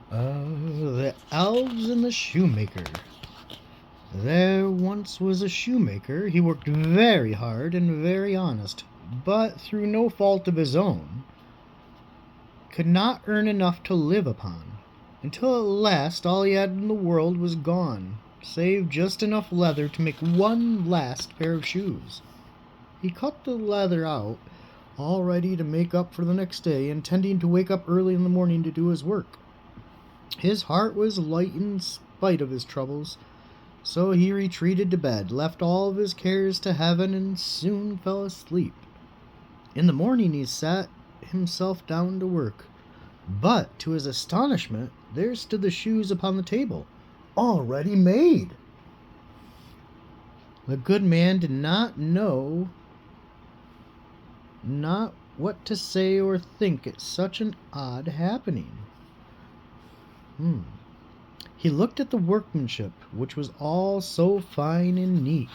The Elves and the Shoemaker. There once was a shoemaker. He worked very hard and very honest, but through no fault of his own, could not earn enough to live upon, until at last all he had in the world was gone, save just enough leather to make one last pair of shoes. He cut the leather out, all ready to make up for the next day, intending to wake up early in the morning to do his work. His heart was light in spite of his troubles, so he retreated to bed, left all of his cares to heaven, and soon fell asleep. In the morning he sat himself down to work, but to his astonishment there stood the shoes upon the table, already made. The good man did not know what to say or think at such an odd happening. He looked at the workmanship, which was all so fine and neat.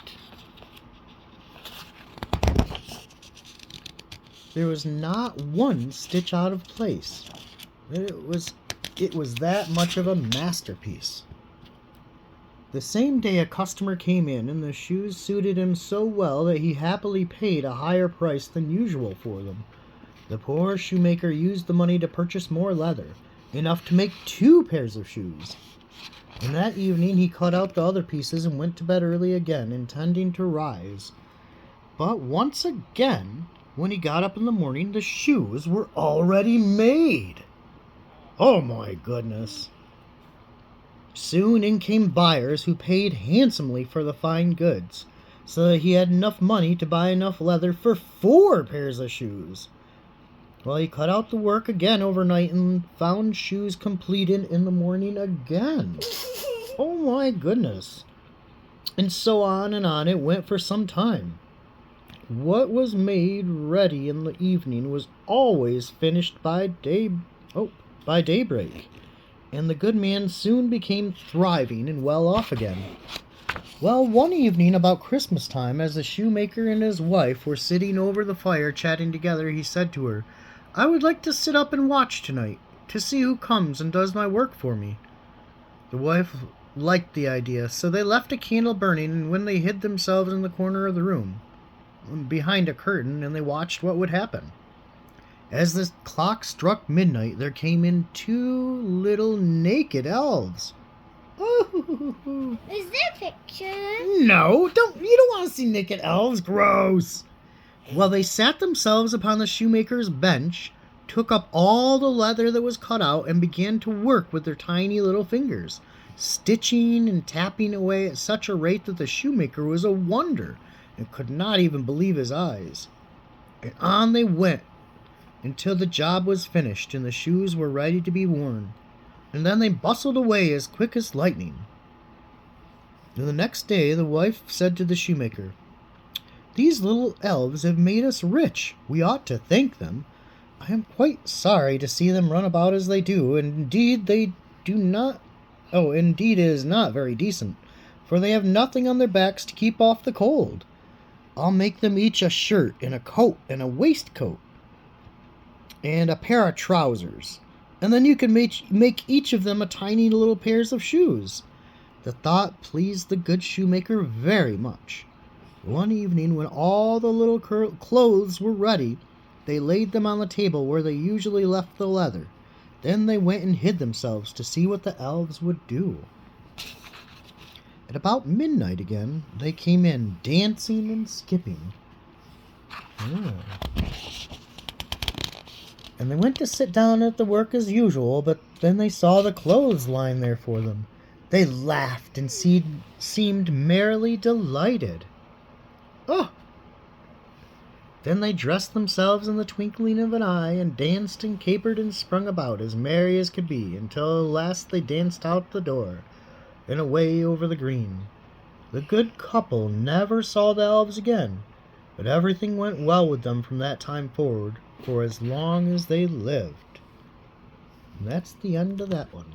There was not one stitch out of place. It was that much of a masterpiece. The same day a customer came in, and the shoes suited him so well that he happily paid a higher price than usual for them. The poor shoemaker used the money to purchase more leather, enough to make 2 pairs of shoes. And that evening he cut out the other pieces and went to bed early again, intending to rise. But once again, when he got up in the morning, the shoes were already made. Oh my goodness. Soon in came buyers who paid handsomely for the fine goods, so that he had enough money to buy enough leather for 4 pairs of shoes. Well, he cut out the work again overnight and found shoes completed in the morning again. Oh my goodness. And so on and on it went for some time. What was made ready in the evening was always finished by daybreak, and the good man soon became thriving and well off again. Well, one evening about Christmas time, as the shoemaker and his wife were sitting over the fire chatting together, he said to her, "I would like to sit up and watch tonight, to see who comes and does my work for me." The wife liked the idea, so they left a candle burning, and when they hid themselves in the corner of the room, behind a curtain, and they watched what would happen. As the clock struck midnight, there came in 2 little naked elves. Oh, is there a picture? No, you don't want to see naked elves. Gross. Well, they sat themselves upon the shoemaker's bench, took up all the leather that was cut out, and began to work with their tiny little fingers, stitching and tapping away at such a rate that the shoemaker was a wonder and could not even believe his eyes. And on they went until the job was finished and the shoes were ready to be worn, and then they bustled away as quick as lightning. And the next day the wife said to the shoemaker, "These little elves have made us rich. We ought to thank them. I am quite sorry to see them run about as they do, and indeed they do not. Oh, indeed it is not very decent, for they have nothing on their backs to keep off the cold. I'll make them each a shirt and a coat and a waistcoat and a pair of trousers, and then you can make each of them a tiny little pairs of shoes." The thought pleased the good shoemaker very much. One evening, when all the little clothes were ready, they laid them on the table where they usually left the leather. Then they went and hid themselves to see what the elves would do. At about midnight again, they came in, dancing and skipping. And they went to sit down at the work as usual, but then they saw the clothes lying there for them. They laughed and seemed merrily delighted. Oh! Then they dressed themselves in the twinkling of an eye, and danced and capered and sprung about as merry as could be, until at last they danced out the door, and away over the green. The good couple never saw the elves again, but everything went well with them from that time forward, for as long as they lived. And that's the end of that one.